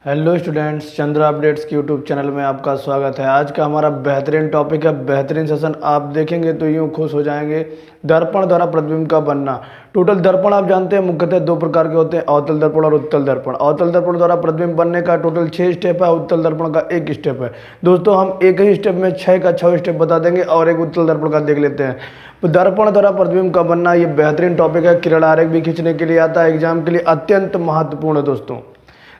Hello students, Chandra updates के YouTube channel में आपका स्वागत है। आज का हमारा बेहतरीन टॉपिक है, बेहतरीन सेशन। आप देखेंगे तो यूँ खुश हो जाएंगे। दर्पण द्वारा प्रतिबिंब का बनना। टोटल दर्पण आप जानते हैं मुख्यतः दो प्रकार के होते हैं, अवतल दर्पण और उत्तल दर्पण। अवतल दर्पण द्वारा प्रतिबिंब बनने का टोटल 6 स्टेप है, उत्तल दर्पण का 1 स्टेप है। दोस्तों हम एक ही स्टेप में 6 का 6 स्टेप बता देंगे और एक उत्तल दर्पण का देख लेते हैं। दर्पण द्वारा प्रतिबिंब का बनना ये बेहतरीन टॉपिक है, किरण आरेख भी खींचने के लिए आता है, एग्जाम के लिए अत्यंत महत्वपूर्ण है दोस्तों।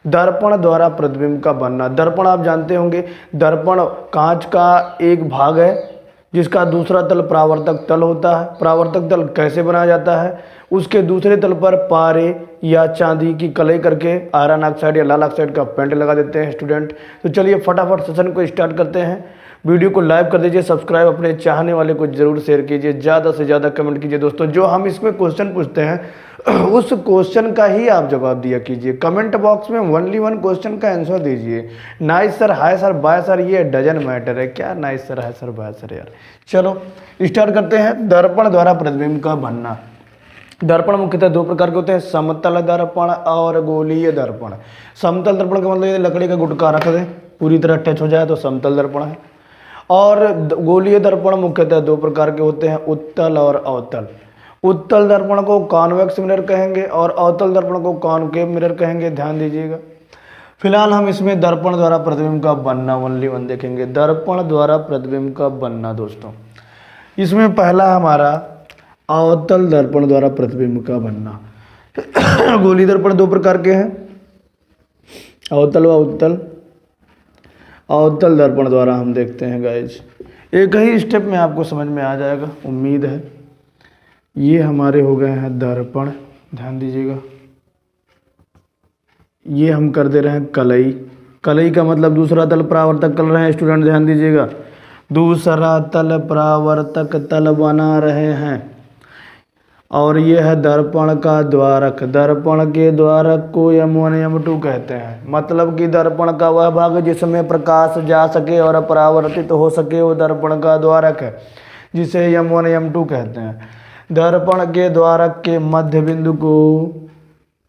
दर्पण द्वारा प्रतिबिंब का बनना। दर्पण आप जानते होंगे, दर्पण कांच का एक भाग है जिसका दूसरा तल परावर्तक तल होता है। परावर्तक तल कैसे बनाया जाता है? उसके दूसरे तल पर पारे या चांदी की कलई करके आयरन ऑक्साइड या लाल ऑक्साइड का पेंट लगा देते हैं स्टूडेंट। तो चलिए फटाफट सेशन को स्टार्ट करते हैं। वीडियो को लाइक कर दीजिए, सब्सक्राइब अपने चाहने वाले को जरूर शेयर कीजिए, ज़्यादा से ज़्यादा कमेंट कीजिए। दोस्तों जो हम इसमें क्वेश्चन पूछते हैं उस क्वेश्चन का ही आप जवाब दिया कीजिए। कमेंट बॉक्स में ओनली 1 क्वेश्चन का आंसर दीजिए। Nice sir, hi sir, bye sir, ये डजन मैटर है। क्या nice sir, hi sir, bye sir यार। चलो स्टार्ट करते हैं। दर्पण द्वारा प्रतिबिंब का बनना। दर्पण मुख्यतः 2 प्रकार के होते हैं, समतल दर्पण और गोलीय दर्पण। समतल दर्पण का मतलब ये लकड़ी का गुटका रख दें, पूरी तरह टच हो जाए तो समतल दर्पण है। और गोलीय दर्पण मुख्यतः 2 प्रकार के होते हैं, उत्तल और अवतल। उत्तल दर्पण को कॉन्वेक्स मिरर कहेंगे और अवतल दर्पण को कॉनकेव मिरर कहेंगे, ध्यान दीजिएगा। फिलहाल हम इसमें दर्पण द्वारा प्रतिबिंब का बनना ओनली 1 देखेंगे। दर्पण द्वारा प्रतिबिंब का बनना दोस्तों, इसमें पहला हमारा अवतल दर्पण द्वारा प्रतिबिंब का बनना। गोलीय दर्पण 2 प्रकार के हैं, अवतल व उत्तल। अवतल दर्पण द्वारा हम देखते हैं गाइज, एक ही स्टेप में आपको समझ में आ जाएगा, उम्मीद है। ये हमारे हो गए हैं दर्पण, ध्यान दीजिएगा। ये हम कर दे रहे हैं कलई। कलई का मतलब दूसरा तल परावर्तक कर रहे हैं स्टूडेंट, ध्यान दीजिएगा। दूसरा तल परावर्तक तल बना रहे हैं। और ये है दर्पण का द्वारक। दर्पण के द्वारक को M1 M2 कहते हैं। मतलब कि दर्पण का वह भाग जिसमें प्रकाश जा सके और परावर्तित हो सके वो दर्पण का द्वारक है, जिसे M1 M2 कहते हैं। दर्पण के द्वारक के मध्य बिंदु को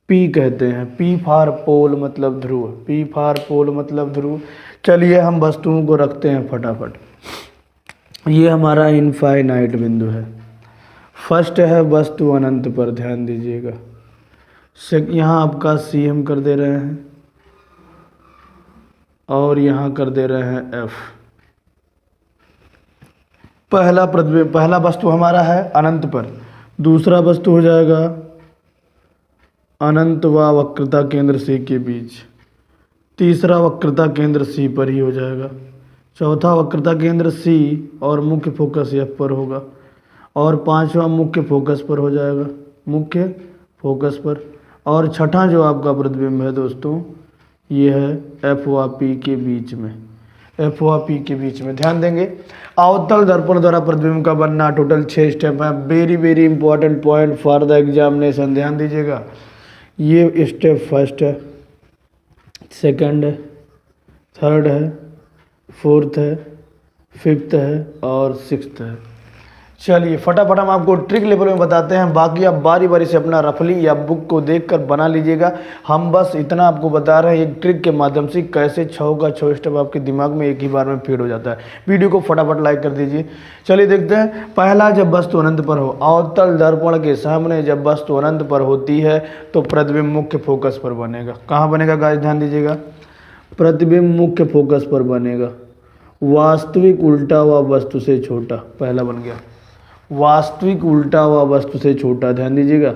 P कहते हैं। P फॉर पोल मतलब ध्रुव। P फॉर पोल मतलब ध्रुव। चलिए हम वस्तुओं को रखते हैं फटाफट। ये हमारा इनफाइनाइट बिंदु है। फर्स्ट है वस्तु अनंत पर, ध्यान दीजिएगा। यहाँ आपका C हम कर दे रहे हैं और यहाँ कर दे रहे हैं F। पहला वस्तु हमारा है अनंत पर। दूसरा वस्तु हो जाएगा अनंत व वक्रता केंद्र C के बीच। तीसरा वक्रता केंद्र C पर ही हो जाएगा। चौथा वक्रता केंद्र C और मुख्य फोकस F पर होगा। और 5वां मुख्य फोकस पर हो जाएगा, मुख्य फोकस पर। और छठा जो आपका प्रतिबिंब है दोस्तों, ये है F व P के बीच में। F व P के बीच में ध्यान देंगे। अवतल दर्पण द्वारा प्रतिबिंब का बनना टोटल 6 स्टेप है। Very very important point for the examination, ध्यान दीजिएगा। ये स्टेप फर्स्ट है, सेकंड है, थर्ड है, फोर्थ है, फिफ्थ है और सिक्स्थ है। चलिए फटाफट हम आपको ट्रिक लेवल में बताते हैं, बाकी आप बारी बारी से अपना रफली या बुक को देखकर बना लीजिएगा। हम बस इतना आपको बता रहे हैं एक ट्रिक के माध्यम से कैसे 6 का 6 स्टेप आपके दिमाग में एक ही बार में फीड हो जाता है। वीडियो को फटाफट लाइक कर दीजिए। चलिए देखते हैं। पहला, जब वस्तु अनंत पर हो। अवतल दर्पण के सामने जब वस्तु अनंत पर होती है तो प्रतिबिंब मुख्य फोकस पर बनेगा। कहाँ बनेगा गाइस, ध्यान दीजिएगा। प्रतिबिंब मुख्य फोकस पर बनेगा। वास्तविक उल्टा व वस्तु से छोटा, पहला बन गया। वास्तविक उल्टा व वस्तु से छोटा, ध्यान दीजिएगा।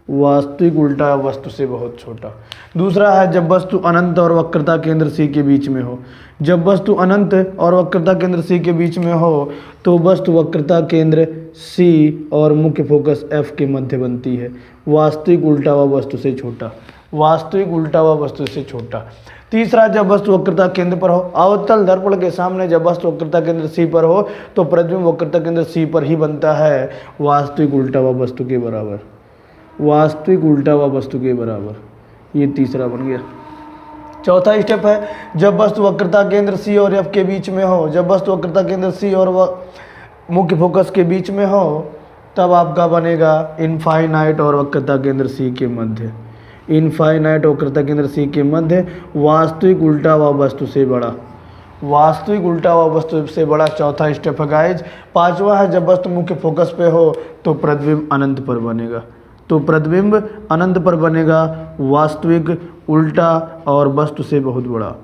वास्तविक उल्टा वस्तु से बहुत छोटा। दूसरा है जब वस्तु अनंत और वक्रता केंद्र C के बीच में हो। जब वस्तु अनंत और वक्रता केंद्र C के बीच में हो तो वस्तु वक्रता केंद्र C और मुख्य फोकस F के मध्य बनती है। वास्तविक उल्टा व वस्तु से छोटा। वास्तविक उल्टा व वस्तु से छोटा। तीसरा, जब वस्तु वक्रता केंद्र पर हो। अवतल दर्पण के सामने जब वस्तु वक्रता केंद्र C पर हो तो प्रतिबिंब वक्रता केंद्र C पर ही बनता है। वास्तविक उल्टा व वस्तु के बराबर। वास्तविक उल्टा व वस्तु के बराबर। ये तीसरा बन गया। चौथा स्टेप है जब वस्तु वक्रता केंद्र C और F के बीच में हो। जब वस्तु वक्रता केंद्र C और मुख्य फोकस के बीच में हो तब आपका बनेगा इनफाइनाइट और वक्रता केंद्र C के मध्य। इनफाइनाइट वक्रता केंद्र सी के मध्य, वास्तविक उल्टा व वस्तु से बड़ा, वास्तविक उल्टा व वस्तु से बड़ा चौथा स्टेप है गाइज। पांचवा है जब वस्तु मुख्य फोकस पे हो तो प्रतिबिंब अनंत पर बनेगा, तो प्रतिबिंब अनंत पर बनेगा, वास्तविक उल्टा और वस्तु से बहुत बड़ा,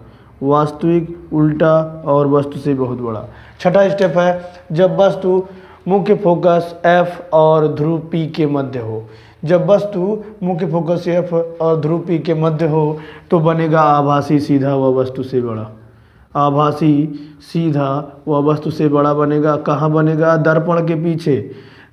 वास्तविक उल्टा और वस्तु से बहुत बड़ा। छठा स्टेप है जब वस्तु मुख्य फोकस एफ और ध्रुव पी के मध्य हो, जब वस्तु मुख्य फोकस एफ और ध्रुव पी के मध्य हो तो बनेगा आभासी सीधा व वस्तु से बड़ा, आभासी सीधा व वस्तु से बड़ा बनेगा। कहाँ बनेगा? दर्पण के पीछे,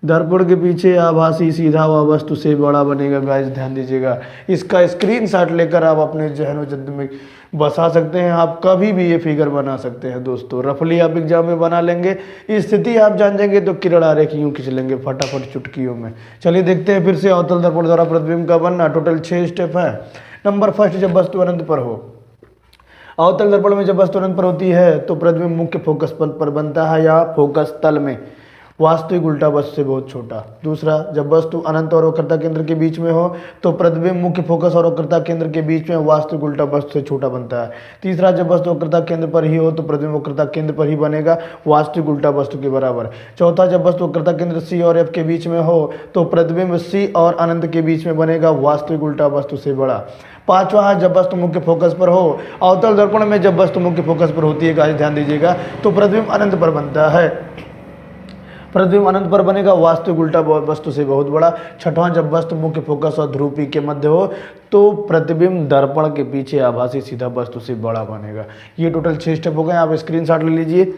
दर्पण के पीछे आभासी सीधा व वस्तु से बड़ा बनेगा। गाइस ध्यान दीजिएगा, इसका स्क्रीनशॉट लेकर आप अपने जहन जद में बसा सकते हैं। आप कभी भी ये फिगर बना सकते हैं दोस्तों, रफली आप एग्जाम में बना लेंगे, स्थिति आप जान जाएंगे तो किरण आरेख यूँ खींच लेंगे फटाफट चुटकियों में। चलिए देखते हैं फिर से अवतल दर्पण द्वारा प्रतिबिंब का बनना। टोटल 6 स्टेप है। नंबर फर्स्ट, जब वस्तु अनंत पर हो, अवतल दर्पण में जब वस्तु अनंत पर होती है तो प्रतिबिंब मुख्य फोकस पर बनता है या फोकस तल में, वास्तविक उल्टा वस्तु से बहुत छोटा। दूसरा, जब वस्तु अनंत और वक्रता केंद्र के बीच में हो तो प्रतिबिंब मुख्य फोकस और वक्रता केंद्र के बीच में वास्तविक उल्टा वस्तु से छोटा बनता है। तीसरा, जब वस्तु वक्रता केंद्र पर ही हो तो प्रतिबिंब वक्रता केंद्र पर ही बनेगा, वास्तविक उल्टा वस्तु के बराबर। चौथा, जब वस्तु वक्रता केंद्र सी और एफ के बीच में हो तो प्रतिबिंब सी और अनंत के बीच में बनेगा, वास्तविक उल्टा वस्तु से बड़ा। पांचवा, जब वस्तु मुख्य फोकस पर हो, अवतल दर्पण में जब वस्तु मुख्य फोकस पर होती है गाइस ध्यान दीजिएगा तो प्रतिबिंब अनंत पर बनता है, प्रतिबिंब अनंत पर बनेगा, वास्तविक उल्टा वस्तु से बहुत बड़ा। छठवां, जब वस्तु मुख्य फोकस और ध्रुव पी के मध्य हो तो प्रतिबिंब दर्पण के पीछे आभासी सीधा वस्तु से बड़ा बनेगा। ये टोटल 6 स्टेप हो गए, आप स्क्रीनशॉट ले लीजिए।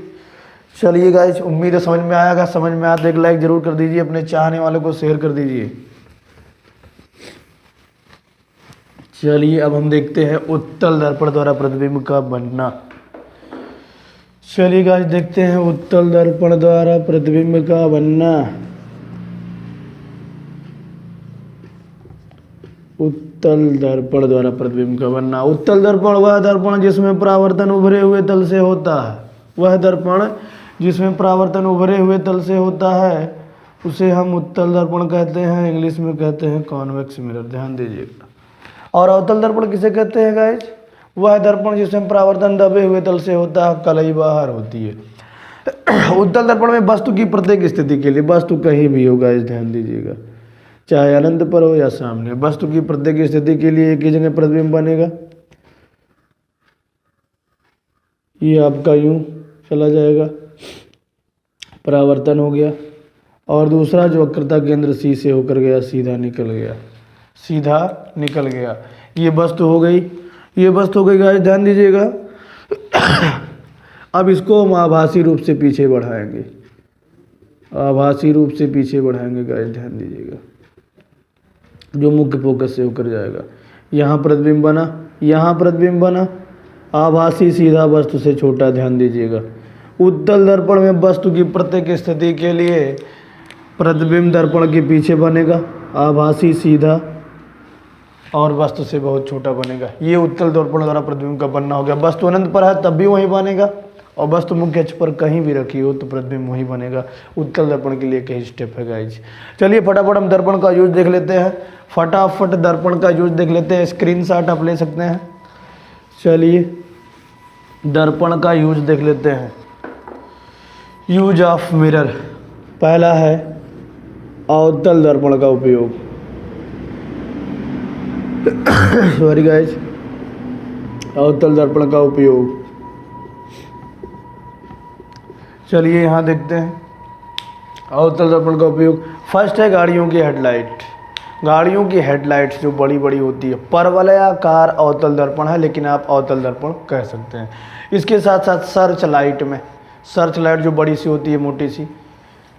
चलिए गाइस, उम्मीद है समझ में आएगा। समझ में आया तो एक लाइक जरूर कर दीजिए, अपने चाहने वालों को शेयर कर दीजिए। चलिए अब हम देखते हैं उत्तल दर्पण द्वारा प्रतिबिंब का बनना। चलिए गाइस देखते हैं उत्तल दर्पण द्वारा प्रतिबिंब का बनना। उत्तल दर्पण द्वारा प्रतिबिंब का बनना। उत्तल दर्पण वह दर्पण जिसमें परावर्तन उभरे हुए तल से होता है, वह दर्पण जिसमें परावर्तन उभरे हुए तल से होता है उसे हम उत्तल दर्पण कहते हैं, इंग्लिश में कहते हैं कॉन्वेक्स मिरर। ध्यान दीजिएगा। और अवतल दर्पण किसे कहते हैं गाइस? वह दर्पण जिसमें परावर्तन दबे हुए तल से होता है, कलई बाहर होती है। उत्तल दर्पण में वस्तु की प्रत्येक स्थिति के लिए, वस्तु कहीं भी हो गाइस ध्यान दीजिएगा, चाहे अनंत पर हो या सामने, वस्तु की प्रत्येक स्थिति के लिए एक ही जगह प्रतिबिंब बनेगा। ये आपका यूं चला जाएगा, परावर्तन हो गया, और दूसरा जो वक्रता केंद्र सी से होकर गया सीधा निकल गया, सीधा निकल गया। ये वस्तु हो गई, ये वस्तु हो गई गाइस ध्यान दीजिएगा। अब इसको हम आभासी रूप से पीछे बढ़ाएंगे, आभासी रूप से पीछे बढ़ाएंगे गाइस ध्यान दीजिएगा, जो मुख्य फोकस से होकर जाएगा। यहाँ प्रतिबिंब बना, यहाँ प्रतिबिंब बना, आभासी सीधा वस्तु से छोटा। ध्यान दीजिएगा, उत्तल दर्पण में वस्तु की प्रत्येक स्थिति के लिए प्रतिबिंब दर्पण के पीछे बनेगा, आभासी सीधा और वस्तु से बहुत छोटा बनेगा। ये उत्तल दर्पण द्वारा प्रतिबिंब का बनना हो गया। वस्तु अनंत पर है तब भी वही बनेगा, और वस्तु मुख्य अक्ष पर कहीं भी रखी हो तो प्रतिबिंब वही बनेगा। उत्तल दर्पण के लिए कई स्टेप है गाइज। चलिए फटाफट हम दर्पण का यूज देख लेते हैं, फटाफट दर्पण का यूज देख लेते हैं। स्क्रीनशॉट आप ले सकते हैं। चलिए दर्पण का यूज देख लेते हैं। Use of mirror. पहला है अवतल दर्पण का उपयोग। सॉरी गाइज, अवतल दर्पण का उपयोग। चलिए यहाँ देखते हैं अवतल दर्पण का उपयोग। फर्स्ट है गाड़ियों की हेडलाइट। गाड़ियों की हेडलाइट्स जो बड़ी बड़ी होती है, परवलयाकार अवतल दर्पण है, लेकिन आप अवतल दर्पण कह सकते हैं। इसके साथ साथ सर्च लाइट में, सर्च लाइट जो बड़ी सी होती है, मोटी सी,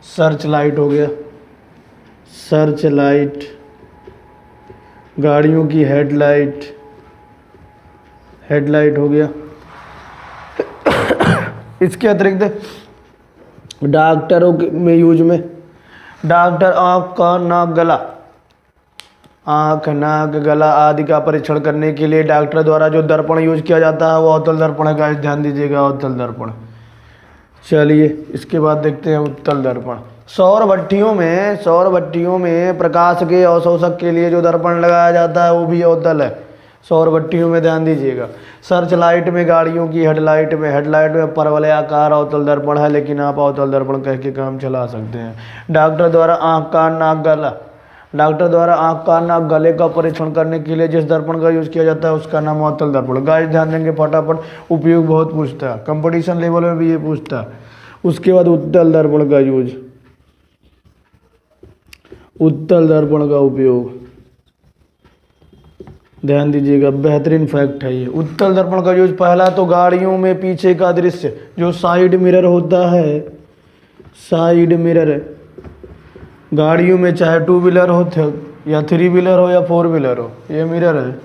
सर्च लाइट हो गया, सर्च लाइट, गाड़ियों की हेडलाइट, हेडलाइट हो गया। इसके अतिरिक्त डॉक्टरों में यूज में, डॉक्टर आँख कान नाक गला, आँख नाक गला आदि का परीक्षण करने के लिए डॉक्टर द्वारा जो दर्पण यूज किया जाता है वो अवतल दर्पण है गाइस, ध्यान दीजिएगा अवतल दर्पण। चलिए इसके बाद देखते हैं उत्तल दर्पण। सौर भट्टियों में प्रकाश के अवशोषक के लिए जो दर्पण लगाया जाता है वो भी अवतल है। सौर भट्टियों में ध्यान दीजिएगा। सर्च लाइट में, गाड़ियों की हेडलाइट में परवलयाकार अवतल दर्पण है, लेकिन आप अवतल दर्पण कह के काम चला सकते हैं। डॉक्टर द्वारा आँख, कान, नाक, गले का परीक्षण करने के लिए जिस दर्पण का यूज किया जाता है उसका नाम अवतल दर्पण। गाइस ध्यान देंगे, फटाफट उपयोग बहुत पूछता है, कंपटीशन लेवल में भी ये पूछता है। उसके बाद उत्तल दर्पण का यूज, उत्तल दर्पण का उपयोग ध्यान दीजिएगा, बेहतरीन फैक्ट है ये। उत्तल दर्पण का यूज पहला तो गाड़ियों में पीछे का दृश्य जो साइड मिरर होता है, साइड मिरर गाड़ियों में चाहे 2 व्हीलर हो या 3 व्हीलर हो या 4 व्हीलर हो, ये मिरर है।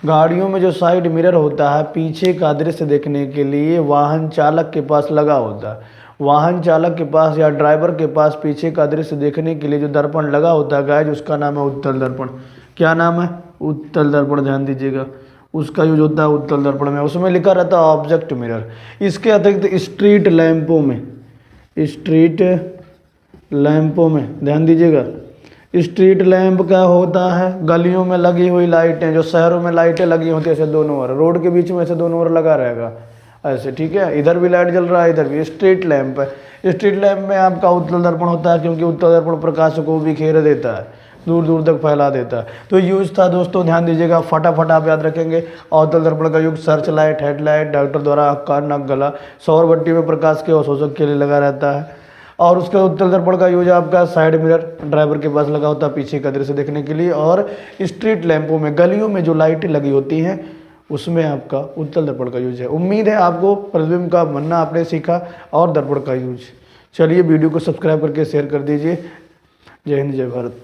गाड़ियों में जो साइड मिरर होता है पीछे का दृश्य देखने के लिए वाहन चालक के पास लगा होता है। वाहन चालक के पास या ड्राइवर के पास पीछे का दृश्य देखने के लिए जो दर्पण लगा होता है गाइस, उसका नाम है उत्तल दर्पण। क्या नाम है? उत्तल दर्पण। ध्यान दीजिएगा, उसका यूज होता है उत्तल दर्पण में। उसमें लिखा रहता है ऑब्जेक्ट मिरर। इसके अतिरिक्त स्ट्रीट लैंपों में, स्ट्रीट लैंपों में ध्यान दीजिएगा, स्ट्रीट लैंप क्या होता है? गलियों में लगी हुई लाइटें, जो शहरों में लाइटें लगी होती है ऐसे दोनों ओर, रोड के बीच में ऐसे दोनों ओर लगा रहेगा ऐसे, ठीक है। इधर भी लाइट जल रहा है, इधर भी, स्ट्रीट लैंप है। स्ट्रीट लैंप में आपका उत्तल दर्पण होता है, क्योंकि उत्तल दर्पण प्रकाश को बिखेर देता है, दूर दूर तक फैला देता है। तो यूज था दोस्तों, ध्यान दीजिएगा, फटाफट आप याद रखेंगे। अवतल दर्पण का युग सर्च लाइट, हेडलाइट, डॉक्टर द्वारा आँख, कान, नाक, गला, सौर भट्टी में प्रकाश के अवशोषक के लिए लगा रहता है। और उसका उत्तल दर्पण का यूज आपका साइड मिरर ड्राइवर के पास लगा होता है पीछे का दृश्य देखने के लिए। और स्ट्रीट लैंपों में, गलियों में जो लाइटें लगी होती हैं उसमें आपका उत्तल दर्पण का यूज है। उम्मीद है आपको प्रतिबिंब का बनना आपने सीखा और दर्पण का यूज। चलिए वीडियो को सब्सक्राइब करके शेयर कर दीजिए। जय हिंद, जय भारत।